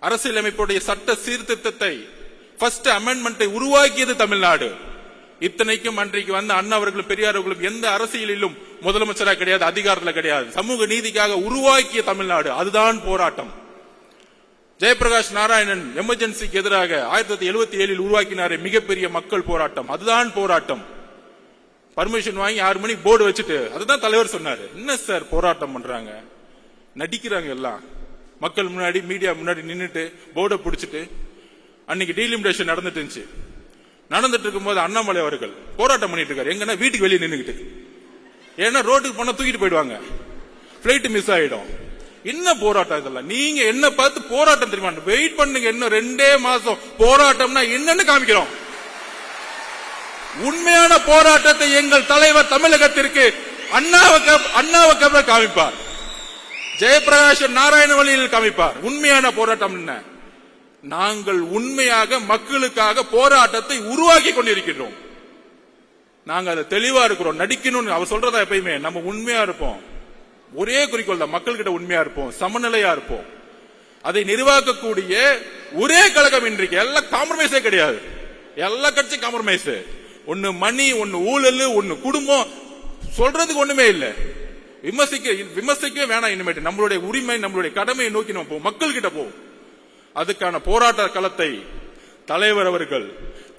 அரசியலமைப்புடைய சட்ட சீர்திருத்தத்தை ஃபர்ஸ்ட் அமெண்ட்மெண்டை உருவாக்கியது தமிழ்நாடு. இத்தனைக்கும் அன்றைக்கு வந்த அண்ணா அவர்களும் பெரியார் அவர்களும் எந்த அரசியலிலும் முதலமைச்சராக கிடையாது, அதிகாரத்தில் கிடையாது. சமூக நீதிக்காக உருவாக்கிய தமிழ்நாடு. அதுதான் போராட்டம். ஜெயபிரகாஷ் நாராயணன் எமர்ஜென்சிக்கு எதிராக 1977 உருவாக்கினாரே மிகப்பெரிய மக்கள் போராட்டம். அதுதான் போராட்டம். பர்மிஷன் வாங்கி 6 மணிக்கு போர்டு வச்சுட்டு அதுதான் தலைவர் சொன்னாரு. என்ன சார் போராட்டம் பண்றாங்க, நடிக்கிறாங்க எல்லாம். மக்கள் முன்னாடி மீடியா முன்னாடி நின்றுட்டு போர்டை பிடிச்சிட்டு அன்னைக்கு டீலிமிடேஷன் நடந்துட்டு இருந்துச்சு. நடந்துட்டு இருக்கும்போது அண்ணாமலை அவர்கள் போராட்டம் பண்ணிட்டு இருக்காரு. எங்கன்னா வீட்டுக்கு வெளியே நின்றுகிட்டு. ஏன்னா ரோட்டுக்கு போனா தூக்கிட்டு போயிடுவாங்க, பிளைட் மிஸ் ஆயிடும். என்ன போராட்டம் இதெல்லாம்? நீங்க என்ன பார்த்து போராட்டம் தெரியுமா? வெயிட் பண்ணுங்க, இன்னும் 2 மாசம் போராட்டம்னா என்னன்னு காமிக்கிறோம். உண்மையான போராட்டத்தை எங்கள் தலைவர் தமிழகத்திற்கு அண்ணாவுக்கு காமிப்பார், ஜெயபிரகாஷ் நாராயண வழியில் காமிப்பார். உண்மையான போராட்டம் என்ன? நாங்கள் உண்மையாக மக்களுக்காக போராட்டத்தை உருவாக்கி கொண்டிருக்கிறோம். நாங்க அதை தெளிவா இருக்கிறோம். நடிக்கணும்னு அவர் சொல்றதா எப்பயுமே நம்ம உண்மையா இருப்போம். ஒரே குறிக்கோள் தான், மக்கள்கிட்ட உண்மையா இருப்போம், சமநிலையா இருப்போம். அதை நிர்வாகக்கூடிய ஒரே கழகம் இன்றைக்கு. எல்லாம் காம்ப்ரமைஸே கிடையாது. எல்லா கட்சியும் காம்ப்ரமைஸ். ஒன்னு மணி, ஒன்னு ஊழல், ஒன்னு குடும்பம். சொல்றதுக்கு ஒண்ணுமே இல்ல. விமர்சிக்க வேணாம். இனிமேட்டு நம்மளுடைய உரிமை, நம்மளுடைய கடமையை நோக்கி நம்ம போவோம், மக்கள் கிட்ட போவோம். அதுக்கான போராட்ட களத்தை தலைவர் அவர்கள்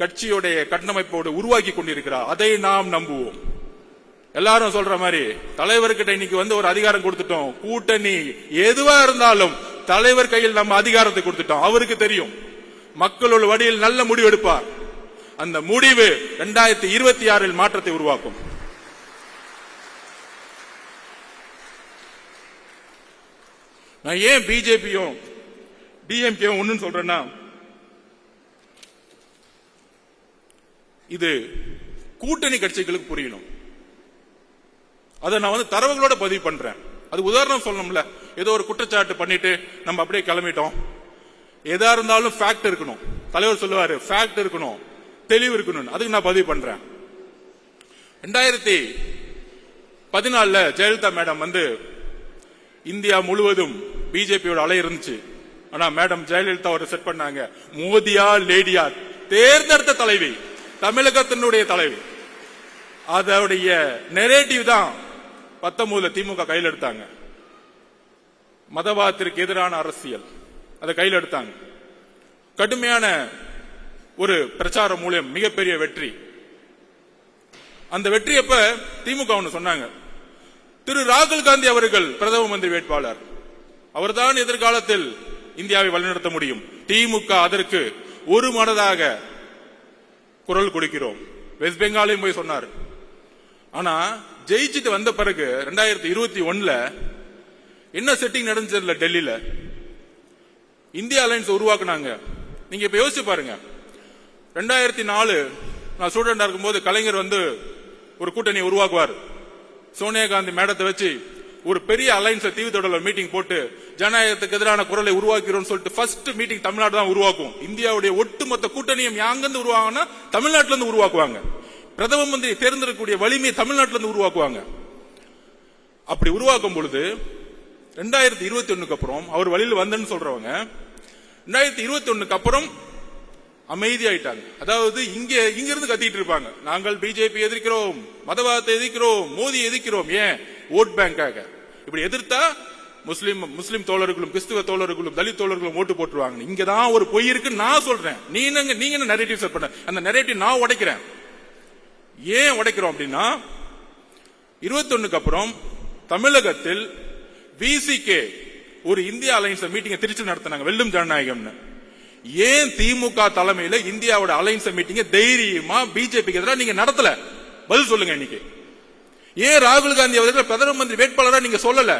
கட்சியுடைய கட்டமைப்போடு உருவாக்கி கொண்டிருக்கிறார். அதை நாம் நம்புவோம். எல்லாரும் சொல்ற மாதிரி தலைவர்கிட்ட இன்னைக்கு ஒரு அதிகாரம் கொடுத்துட்டோம். கூட்டணி எதுவா இருந்தாலும் தலைவர் கையில் நம்ம அதிகாரத்தை கொடுத்துட்டோம். அவருக்கு தெரியும் மக்களோட வழியில் நல்ல முடிவு எடுப்பார். அந்த முடிவு 2026 மாற்றத்தை உருவாக்கும். நான் ஏன் பிஜேபியும் டிஎம்கே ஒன்னு சொல்றேன்னா, இது கூட்டணி கட்சிகளுக்கு புரியணும். அதை நான் தரவுகளோட பதிவு பண்றேன். அது உதாரணம் சொல்லணும்ல. ஏதோ ஒரு குற்றச்சாட்டு பண்ணிட்டு நம்ம அப்படியே கிளம்பிட்டோம். எதா இருந்தாலும் ஃபேக்ட் இருக்கணும். தலைவர் சொல்லுவாரு ஃபேக்ட் இருக்கணும், தெளிவு இருக்கணும். அதுக்கு நான் பதிவு பண்றேன். 2014 ஜெயலலிதா மேடம் இந்தியா முழுவதும் பிஜேபியோட அலை இருந்துச்சு. ஆனா மேடம் ஜெயலலிதா ஒரு செட் பண்ணாங்க. மோதியா லேடியா தேர்ந்தெடுத்த தலைவி, தமிழகத்தினுடைய தலைவி. அதோடைய நெரேட்டிவ் தான் 19 திமுக கையில் எடுத்தாங்க. மதவாதத்திற்கு எதிரான அரசியல் அதை கையில் எடுத்தாங்க. கடுமையான ஒரு பிரச்சாரம் மூலம் மிகப்பெரிய வெற்றி. அந்த வெற்றி அப்ப திமுக ஒன்று சொன்னாங்க, திரு ராகுல் காந்தி அவர்கள் பிரதம மந்திரி வேட்பாளர், அவர்தான் எதிர்காலத்தில் இந்தியாவை வழிநடத்த முடியும். திமுக அதற்கு ஒரு மனதாக குரல் கொடுக்கிறோம். வெஸ்ட் பெங்காலையும் போய் சொன்னார். ஆனா ஜெயிச்சுட்டு வந்த பிறகு 2021 என்ன செட்டிங் நடந்துச்சு டெல்லியில? இந்தியா அலையன்ஸ் உருவாக்குனாங்க. நீங்க இப்ப யோசிச்சு பாருங்க. 2004 நான் ஸ்டூடெண்டா இருக்கும்போது கலைஞர் ஒரு கூட்டணி உருவாக்குவார். சோனியா காந்தி மேடத்தை வச்சு ஒரு பெரிய அலைன்ஸ் தீவுத்தொடர்ல மீட்டிங் போட்டு ஜனநாயகத்துக்கு எதிரான குரலை உருவாக்கிறோம் சொல்லிட்டு ஃபர்ஸ்ட் மீட்டிங் தமிழ்நாடு தான் உருவாக்கும். இந்தியாவுடைய ஒட்டுமொத்த கூட்டணியும் யாங்கிருந்து உருவாங்கன்னா தமிழ்நாட்டில இருந்து உருவாக்குவாங்க. பிரதம மந்திரி தேர்ந்தெடுக்கக்கூடிய வலிமையை தமிழ்நாட்டில இருந்து உருவாக்குவாங்க. அப்படி உருவாக்கும் பொழுது 2021 அப்புறம் அவர் வழியில் வந்தேன்னு சொல்றவங்க 2021 அப்புறம் அமைதியாயிட்டாங்க. அதாவது இங்க இருந்து கத்திட்டு இருப்பாங்க, நாங்கள் பிஜேபி எதிர்க்கிறோம், மதவாதத்தை எதிர்க்கிறோம், மோடி எதிர்க்கிறோம். ஏன்? ஓட் பேங்காக. இப்படி எதிர்த்தா முஸ்லிம் தோழர்களும் கிறிஸ்துவ தோழர்களும் தலித் தோழர்களும் ஓட்டு போட்டுருவாங்க. இங்கதான் ஒரு பொய் இருக்கு நான் சொல்றேன். நீங்க என்ன நரேட்டிவ் செட் பண்ண, அந்த நரேட்டிவ் நான் உடைக்கிறேன். ஏன் உடைக்கிறோம் அப்படின்னா 21 அப்புறம் தமிழகத்தில் விசிகே ஒரு இந்தியா அலைன்ஸ் மீட்டிங் திருச்சி நடத்தினாங்க, வெல்லும் ஜனநாயகம்னு. ஏன் திமுக தலைமையில இந்தியாவோட அலைன்ஸ் மீட்டிங் தைரியமா பிஜேபிக்கு எதிராக நீங்க நடத்தல? பதில் சொல்லுங்க. இன்னைக்கு ஏன் ராகுல் காந்தி அவர்கள் பிரதம மந்திரி வேட்பாளராக நீங்க சொல்லல?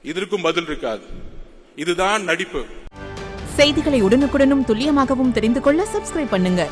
இதற்கும் பதில் இருக்காது. இதுதான் நடிப்பு. செய்திகளை உடனுக்குடனும் துல்லியமாகவும் தெரிந்து கொள்ள சப்ஸ்கிரைப் பண்ணுங்க.